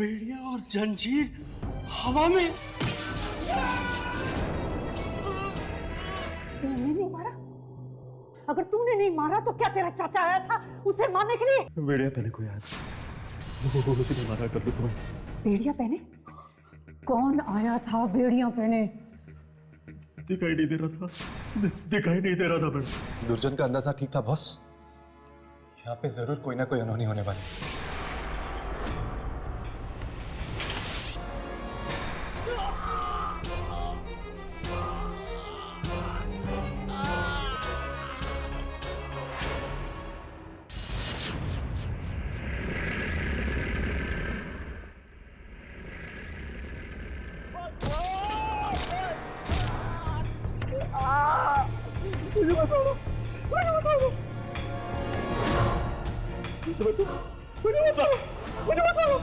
बेड़िया और जंजीर हवा में। तूने नहीं मारा? अगर तूने नहीं मारा तो क्या तेरा चाचा आया था उसे मारने के लिए? बेड़िया पहने को याद, वो उसी ने मारा कर लो तुम्हें। बेड़िया पहने? कौन आया था बेड़िया पहने? दिखाई नहीं दे रहा था, दिखाई नहीं दे रहा था मैडम। दुर्जन का अंदाजा ठीक था बॉस, यहाँ पे जरूर कोई ना कोई अनहोनी होने वाली। मुझे बता दो, मुझे बता दो, मुझे बता दो, मुझे बता दो, मुझे बता दो।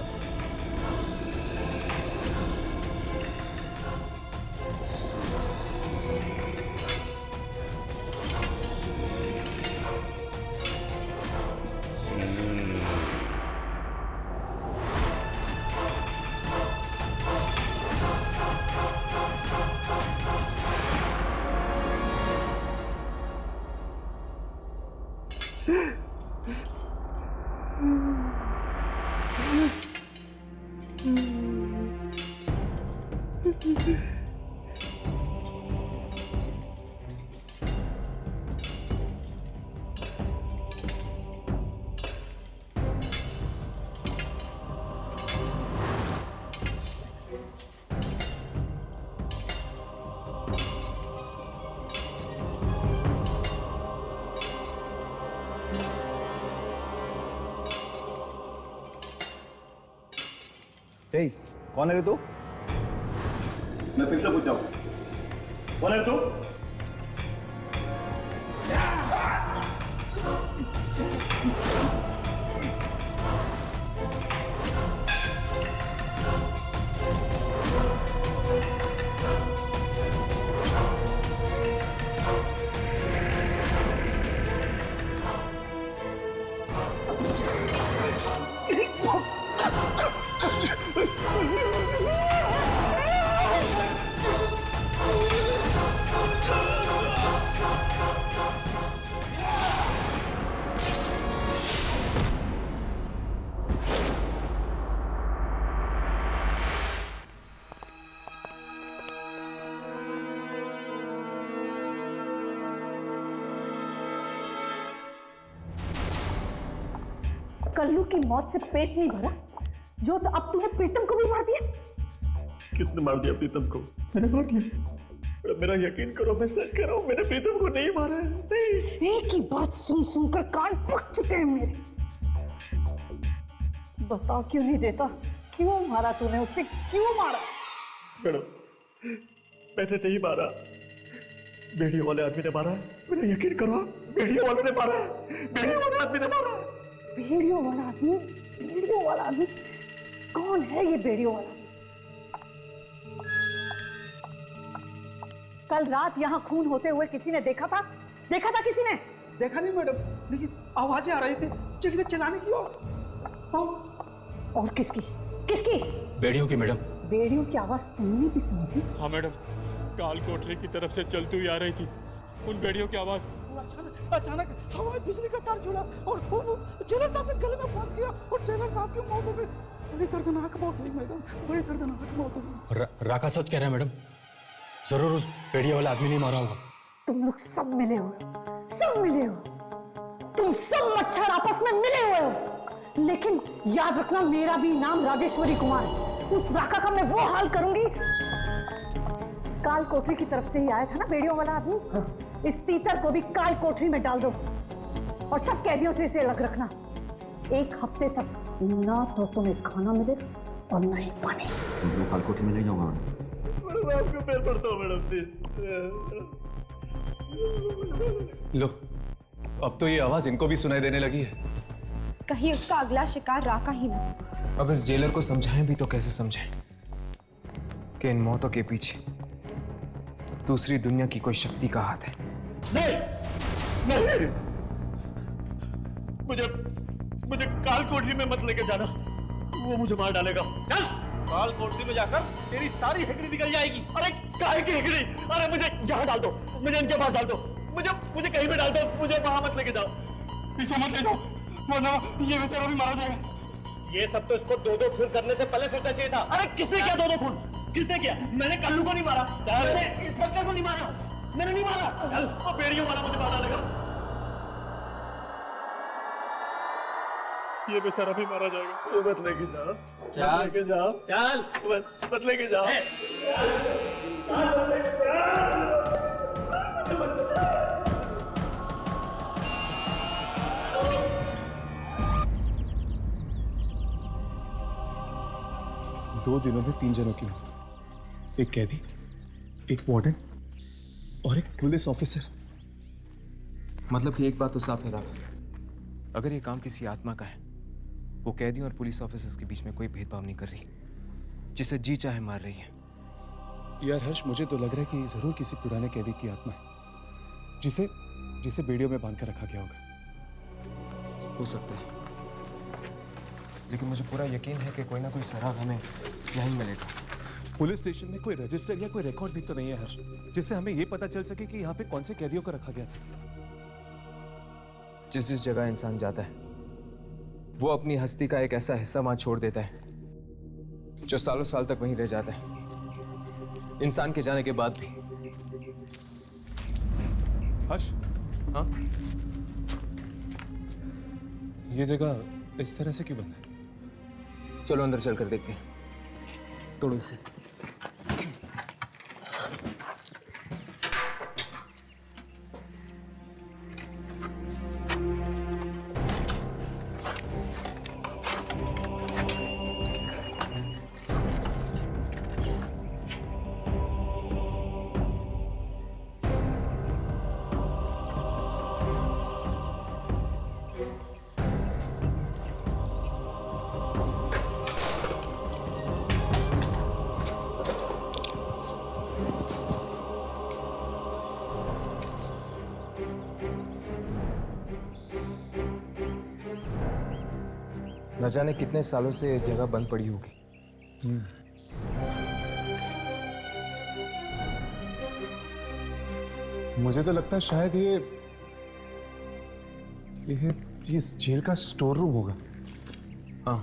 Hey, कौन है रे तू? मैं फिर से पूछ रहा हूँ, कौन है तू? कल्लू की मौत से पेट नहीं भरा जो तो अब तूने प्रीतम को भी मार दिया। किसने मार दिया प्रीतम को? मैंने मार दिया। मेरा यकीन करो, मैं सच कह रहा हूँ, मैंने प्रीतम को नहीं मारा है। नहीं। एक ही बात सुन सुनकर कान पक चुके हैं मेरे। बता क्यों नहीं देता? क्यों मारा तूने उसे? क्यों मारा? मैडम, मैंने नहीं मारा, बेड़ियों वाले आदमी ने मारा है। मेरा यकीन करो, बेड़ियों वालों ने मारा है, बेड़ियों वाले आदमी ने मारा है। बेड़ियों वाला आदमी? बेड़ियों वाला आदमी कौन है? ये बेड़ियों वाला कल रात यहाँ खून होते हुए किसी ने देखा था? देखा था किसी ने? देखा नहीं मैडम, लेकिन आवाजें आ रही थी चिल्ला चिल्लाने की। और किसकी? किसकी? बेड़ियों की मैडम। बेड़ियों की आवाज तुमने भी सुनी थी? हाँ मैडम, काल कोठरी की तरफ से चलती हुई आ रही थी उन बेड़ियों की आवाज। अचानक हवाई बिजली का तार जुड़ा और वो जेलर साहब के गले में फंस गया और जेलर साहब की मौत हो गई। बड़ी दर्दनाक मौत हुई मैडम, बड़ी दर्दनाक मौत हुई। राका सच कह रहा है मैडम, जरूर उस बेड़िया वाला आदमी नहीं मारा होगा। तुम लोग सब मिले हो, सब मिले हो, तुम सब मच्छर आपस में मिले हुए हो। लेकिन याद रखना, मेरा भी नाम राजेश्वरी कुमार है। उस राका का मैं वो हाल करूंगी। काल कोठरी की तरफ से ही आया था ना बेड़ियों वाला आदमी? हाँ। इस तीतर को भी काल कोठरी में डाल दो और सब कैदियों से इसे अलग रखना। एक हफ्ते तक ना तो तुम्हें खाना मिलेगा और ना ही पानी। मैं काल कोठरी में नहीं जाऊंगा मैडम, आपको पैर पड़ता हूँ मैडम, प्लीज। लो, अब तो ये आवाज इनको भी सुनाई देने लगी है। कहीं उसका अगला शिकार राका ही ना। अब इस जेलर को समझाएं भी तो कैसे समझाएं कि इन मौतों के पीछे दूसरी दुनिया की कोई शक्ति का हाथ है। नहीं, नहीं, मुझे काल कोठरी में मत लेके जाना। वो मुझे मार डालेगा। चल काल कोठरी में जाकर तेरी सारी हेकड़ी निकल जाएगी। अरे काहे की हेकड़ी? अरे मुझे यहाँ डाल दो, मुझे इनके पास डाल दो, मुझे कहीं भी डाल दो, मुझे वहां मत लेके जाओ। पीछे मत ले जाओ वरना ये बेचारा भी मारा जाएगा। ये सब तो इसको दो खून करने से पहले सोचना चाहिए था। अरे किसने किया दो खून? किसने किया? मैंने कल्लू को नहीं मारा, मैंने इंस्पेक्टर को नहीं मारा, मैंने नहीं मारा। चल वो बेड़ियों वाला मुझे मार डालेगा। ये बेचारा भी मारा जाएगा। मत लेके जाओ, चल लेके जाओ, चल मत लेके जाओ। 2 दिनों में 3 जनों की मौत, एक कैदी, एक वार्डन और एक पुलिस ऑफिसर। मतलब कि एक बात तो साफ है राघव, अगर ये काम किसी आत्मा का है, वो कैदियों और पुलिस ऑफिसर्स के बीच में कोई भेदभाव नहीं कर रही, जिसे जी चाहे मार रही है। यार हर्ष, मुझे तो लग रहा है कि जरूर किसी पुराने कैदी की आत्मा है, जिसे बेड़ियों में बांध कर रखा गया होगा। हो सकता है, लेकिन मुझे पूरा यकीन है कि कोई ना कोई सराग हमें यहीं मिलेगा। पुलिस स्टेशन में कोई रजिस्टर या कोई रिकॉर्ड भी तो नहीं है हर्ष, जिससे हमें यह पता चल सके कि यहाँ पे कौन से कैदियों को रखा गया था। जिस जिस जगह इंसान जाता है, वो अपनी हस्ती का एक ऐसा हिस्सा वहां छोड़ देता है जो सालों साल तक वहीं रह जाता है, इंसान के जाने के बाद भी। हर्ष, हाँ, ये जगह इस तरह से क्यों बंद है? चलो अंदर चलकर देखते हैं। तोड़ो इसे। न जाने कितने सालों से ये जगह बंद पड़ी होगी। मुझे तो लगता है शायद ये इस जेल का स्टोर रूम होगा। हाँ,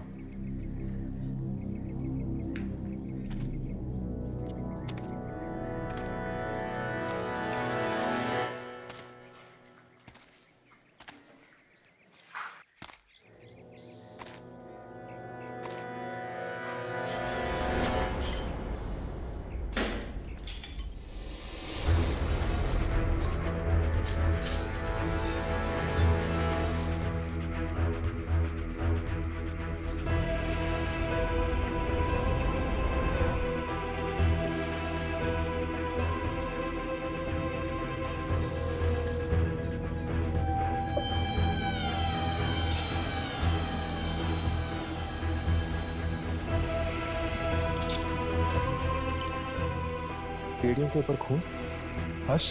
पेड़ियों के ऊपर खून। हर्ष,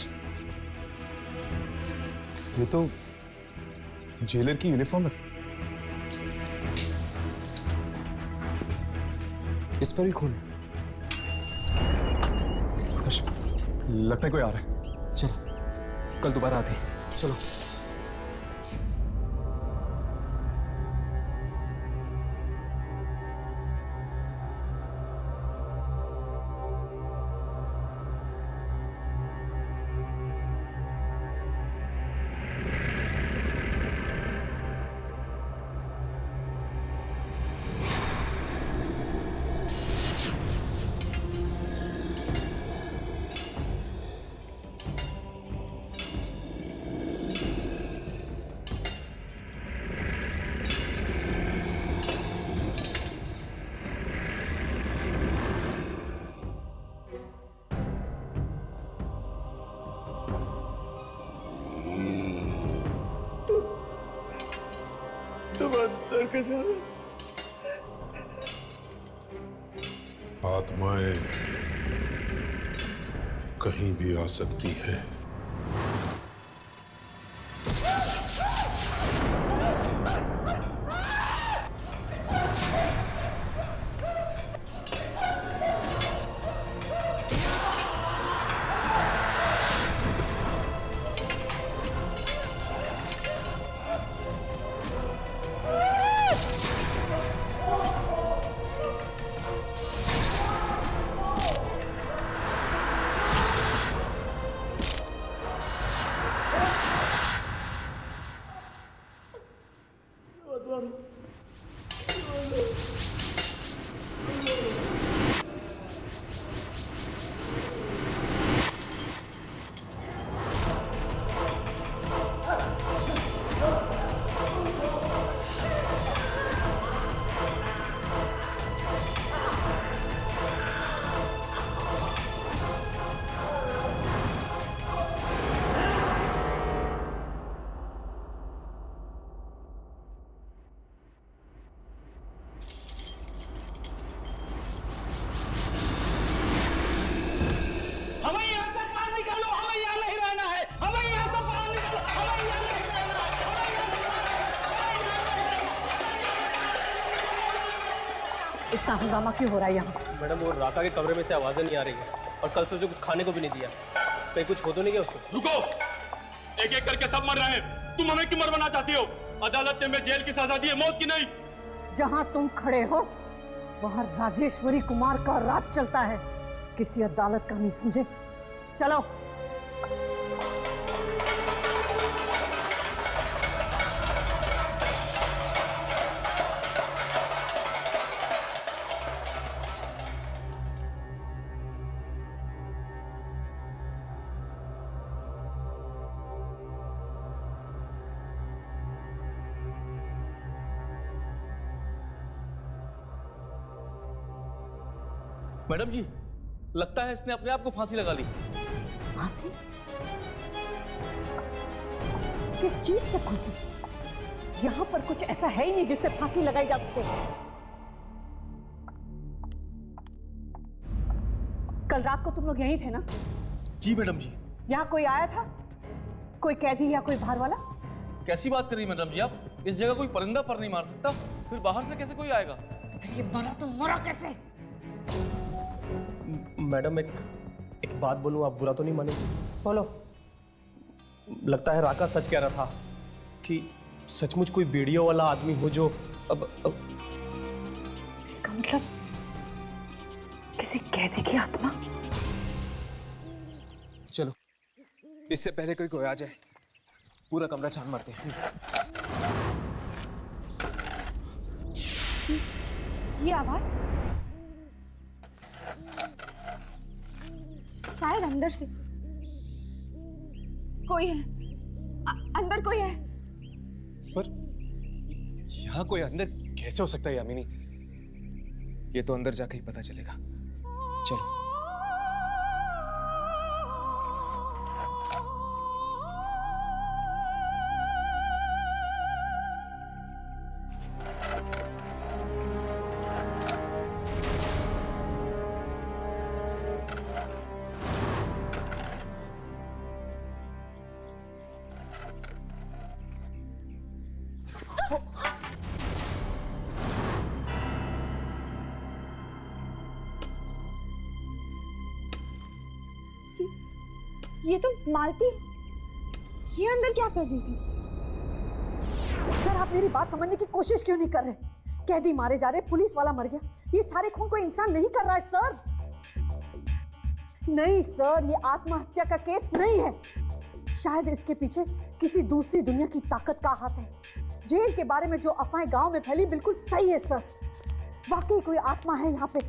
ये तो जेलर की यूनिफॉर्म है। इस पर भी खून है। हर्ष, लगता है कोई आ रहा है। चलो, कल दोबारा आते हैं। चलो। तुम अंदर के जाओ। आत्माएं कहीं भी आ सकती है। इतना हंगामा क्यों हो रहा है यहाँ? मैडम वो राका के कमरे में से आवाजें नहीं आ रही है और कल से उसे कुछ खाने को भी नहीं दिया। कहीं कुछ हो तो नहीं गया उसको? रुको, एक एक करके सब मर रहे हैं। तुम हमें क्यों मरवाना चाहती हो? अदालत ने हमें जेल की सजा दी है, मौत की नहीं। जहाँ तुम खड़े हो वहाँ राजेश्वरी कुमार का राज चलता है, किसी अदालत का नहीं, समझे? चलो। मैडम जी, लगता है इसने अपने आप को फांसी लगा ली। फांसी? किस चीज से फांसी? यहाँ पर कुछ ऐसा है ही नहीं जिससे फांसी लगाई जा सके। कल रात को तुम लोग यहीं थे ना? जी मैडम जी। यहाँ कोई आया था? कोई कैदी या कोई बाहर वाला? कैसी बात कर रही मैडम जी आप? इस जगह कोई परिंदा पर नहीं मार सकता, फिर बाहर से कैसे कोई आएगा? फिर ये मरा तो मरा कैसे? मैडम एक बात बोलूं, आप बुरा तो नहीं मानेंगे? बोलो। लगता है राका सच कह रहा था कि सचमुच कोई बेड़ियों वाला आदमी हो जो अब इसका मतलब किसी कैदी की आत्मा? चलो, इससे पहले कोई आ जाए पूरा कमरा छान मारते हैं। ये आवाज शायद अंदर से कोई है। अंदर कोई है। पर यहाँ कोई अंदर कैसे हो सकता है यामिनी? ये तो अंदर जाके ही पता चलेगा। चलो। ये तो मालती, ये अंदर क्या कर रही थी? सर, आप मेरी बात समझने की कोशिश क्यों नहीं कर रहे? कैदी मारे जा रहे, पुलिस वाला मर गया, ये सारे खून कोई इंसान नहीं कर रहा है सर। नहीं सर, ये आत्महत्या का केस नहीं है। शायद इसके पीछे किसी दूसरी दुनिया की ताकत का हाथ है। जेल के बारे में जो अफवाहें गांव में फैली बिल्कुल सही है सर। वाकई कोई आत्मा है यहाँ पे।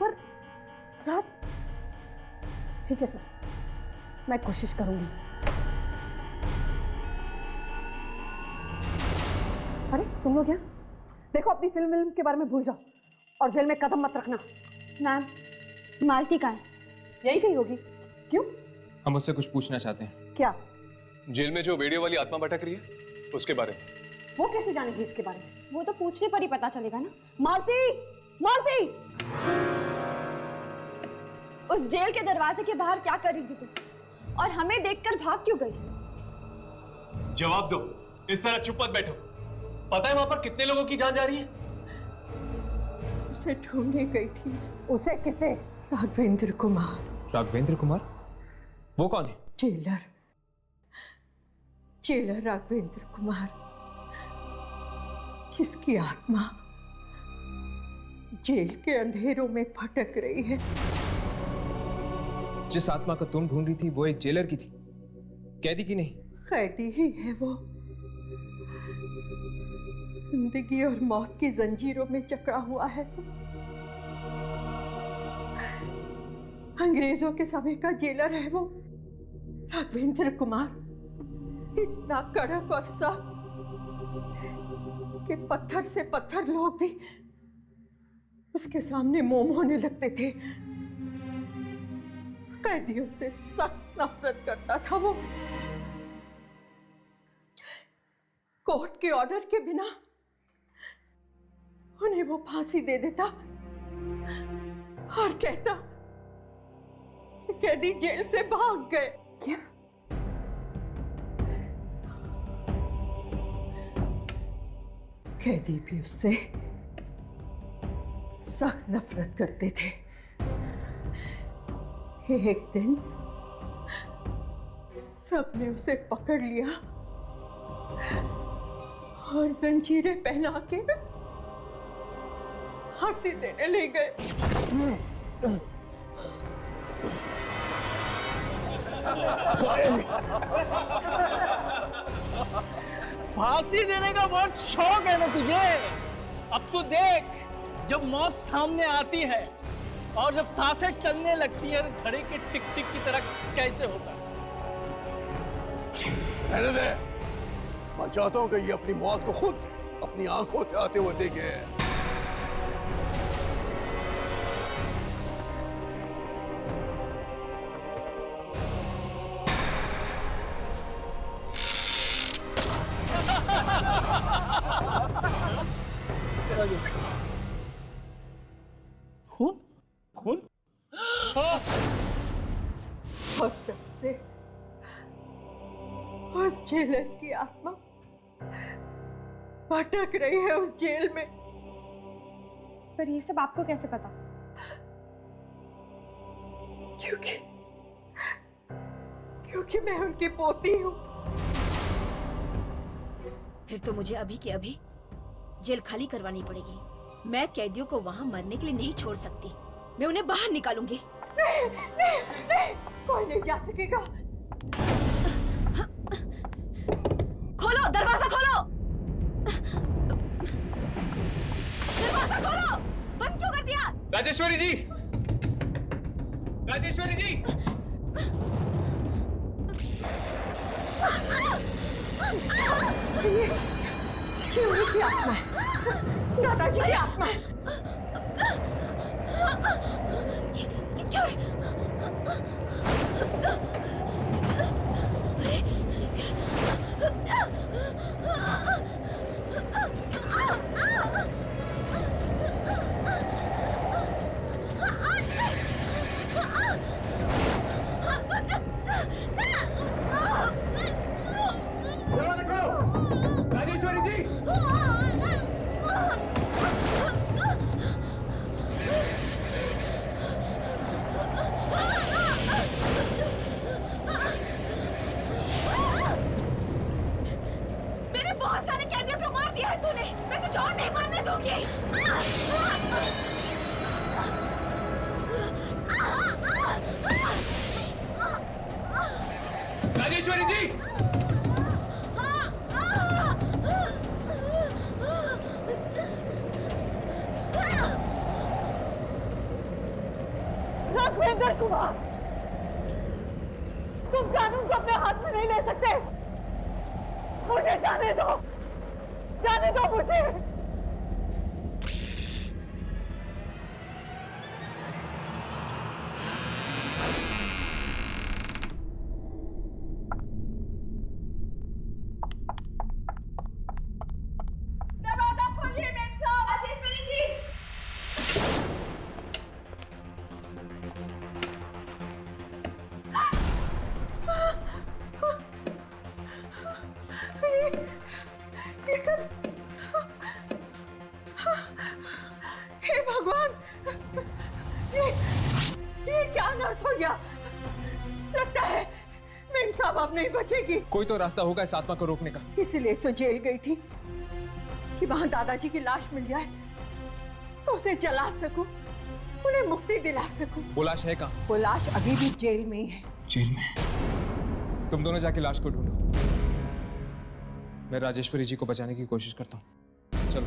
पर सर, ठीक है सर, मैं कोशिश करूंगी। अरे तुम लोग यहाँ देखो, अपनी फिल्म के बारे में भूल जाओ और जेल में कदम मत रखना। मैम, मालती कहाँ है? यही कहीं होगी। क्यों? हम उससे कुछ पूछना चाहते हैं। क्या? जेल में जो वीडियो वाली आत्मा भटक रही है उसके बारे में। वो कैसे जानेगी इसके बारे में? वो तो पूछने पर ही पता चलेगा ना। मालती, मालती! उस जेल के दरवाजे के बाहर क्या कर रही थी तुम? और हमें देखकर भाग क्यों गई? जवाब दो, इस तरह चुप मत बैठो। पता है वहां पर कितने लोगों की जान जा रही है? उसे ढूंढने गई थी। उसे किसे? राघवेंद्र कुमार। राघवेंद्र कुमार? वो कौन है? जेलर राघवेंद्र कुमार, जिसकी आत्मा जेल के अंधेरों में भटक रही है। जिस आत्मा को तुम ढूंढ रही थी वो एक जेलर की थी, कैदी की नहीं। कैदी ही है वो। जिंदगी और मौत की जंजीरों में जकड़ा हुआ है। अंग्रेजों के समय का जेलर है वो राघवेंद्र कुमार। इतना कड़क और सख्त कि पत्थर से पत्थर लोग भी उसके सामने मोम होने लगते थे। कैदियों से सख्त नफरत करता था वो। कोर्ट के ऑर्डर के बिना उन्हें वो फांसी दे देता और कहता कि कैदी जेल से भाग गए। क्या? कैदी भी उससे सख्त नफरत करते थे। एक दिन सबने उसे पकड़ लिया और जंजीरें पहना के फांसी देने ले गए। फांसी देने का बहुत शौक है ना तुझे। अब तू देख, जब मौत सामने आती है और जब सांसें चलने लगती है तो घड़ी के टिक टिक की तरह कैसे होता है। रहने दे, मैं चाहता हूं कि ये अपनी मौत को खुद अपनी आंखों से आते हुए देखे। खून खून और तब से उस जेलर की आत्मा भटक रही है उस जेल में। पर ये सब आपको कैसे पता? क्योंकि मैं उनकी पोती हूँ। फिर तो मुझे अभी के अभी जेल खाली करवानी पड़ेगी। मैं कैदियों को वहाँ मरने के लिए नहीं छोड़ सकती। मैं उन्हें बाहर निकालूंगी। नहीं, कोई नहीं जा सकेगा। खोलो, दरवाजा खोलो। दरवाजा खोलो। बंद क्यों कर दिया? राजेश्वरी जी, राजेश्वरी जी। ये की आत्मा है, दादाजी की आत्मा है। क्यों? राजेश्वरी जी। मैंने बहुत सारे कैदियों को मार दिया है तूने। मैं तुझे और नहीं मारने दूंगी। राजेश्वरी जी। राघवेंद्र कुमार, तुम कानून को अपने हाथ में नहीं ले सकते। मुझे जाने दो मुझे। दरवाजा खोलिए मेम साहब। राजेश्वरी जी। ये सब, हे भगवान, ये क्या अनर्थ हो गया? लगता है मेम साहब अब नहीं बचेगी। कोई तो रास्ता होगा इस आत्मा को रोकने का। इसलिए तो जेल गई थी कि वहां दादाजी की लाश मिल जाए तो उसे जला सकूं, उन्हें मुक्ति दिला सकूं। वो लाश है कहाँ? वो लाश अभी भी जेल में ही है। जेल में? तुम दोनों जाके लाश को ढूंढो। मैं राजेश्वरी जी को बचाने की कोशिश करता हूँ। चलो।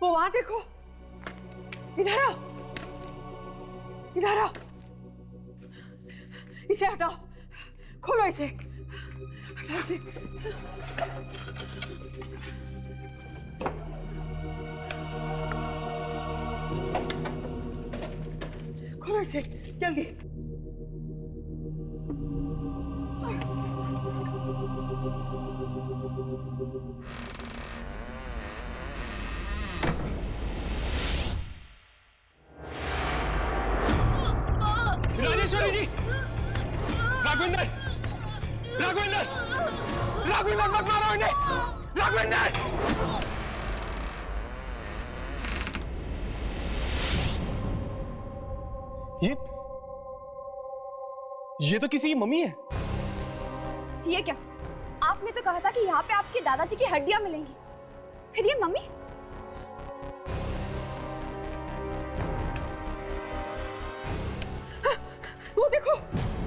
वो वहां देखो, इधर आओ, इधर आओ। इसे हटाओ, खोलो इसे, हटाओ इसे। खोलो इसे जल्दी। राजेश्वरी जी, राघवेंद्र, राघवेंद्र, राघवेंद्र मत मारो इन्हें, राघवेंद्र। ये तो किसी की मम्मी है। ये क्या? आपने तो कहा था कि यहाँ पे आपके दादाजी की हड्डियां मिलेंगी, फिर ये मम्मी? वो देखो,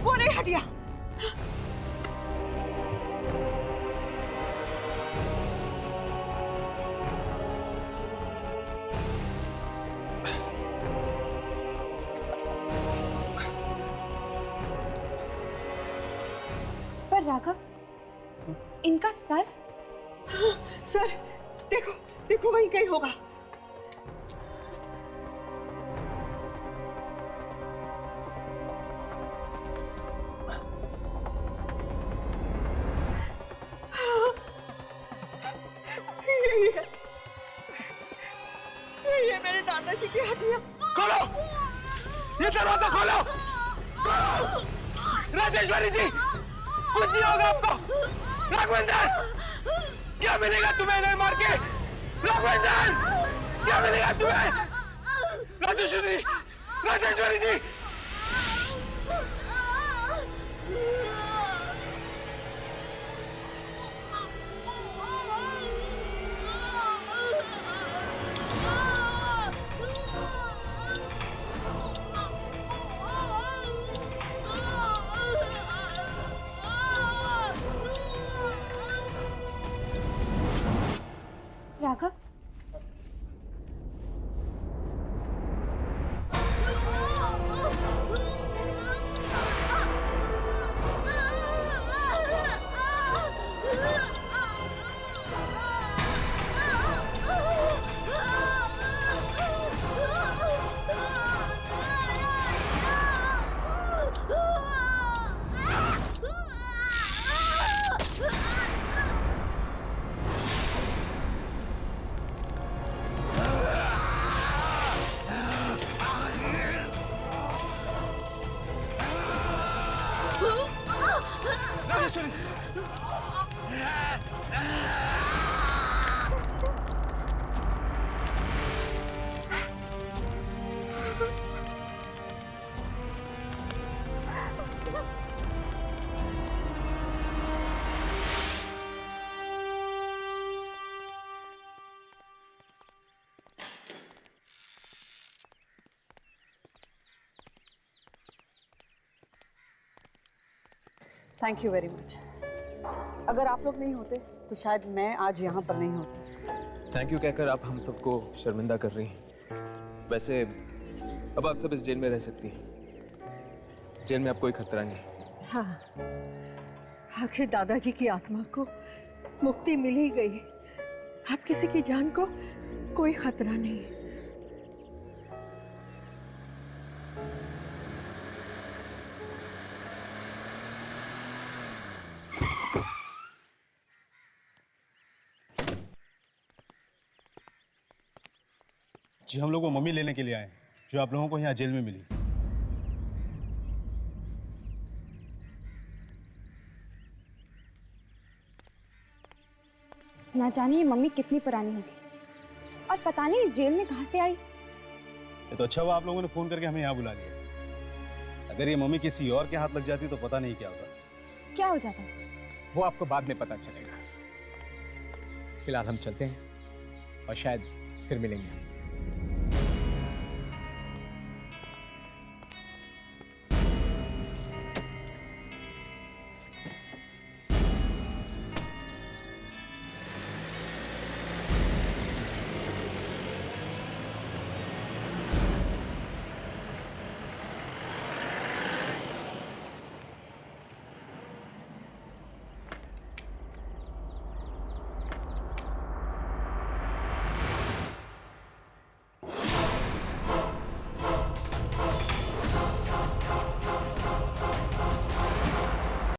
वो रही हड्डियां। पर राघव, इनका सर? सर देखो, देखो वहीं कहीं होगा। यही है, यही है मेरे दादाजी की हड्डियां। खोलो, ये दरवाजा खोलो। राजेश्वरी जी, कुछ नहीं होगा आपको। राघवेंद्र, क्या मिलेगा तुम्हें नहीं मार के? राघवेंद्र, क्या मिलेगा तुम्हें? Rajeshwari, Rajeshwari ji. Raghav, thank you very much. अगर आप लोग नहीं होते तो शायद मैं आज यहाँ पर नहीं होती। थैंक यू कहकर आप हम सबको शर्मिंदा कर रही हैं। वैसे अब आप सब इस जेल में रह सकती हैं। जेल में अब कोई खतरा नहीं। हाँ, आखिर दादाजी की आत्मा को मुक्ति मिल ही गई। अब किसी की जान को कोई खतरा नहीं है। जी हम लोग वो मम्मी लेने के लिए आए जो आप लोगों को यहाँ जेल में मिली। ना जाने ये मम्मी कितनी पुरानी होगी और पता नहीं इस जेल में कहां से आई। ये तो अच्छा हुआ आप लोगों ने फोन करके हमें यहाँ बुला लिया। अगर ये मम्मी किसी और के हाथ लग जाती तो पता नहीं क्या होता। क्या हो जाता? वो आपको बाद में पता चलेगा। फिलहाल हम चलते हैं और शायद फिर मिलेंगे।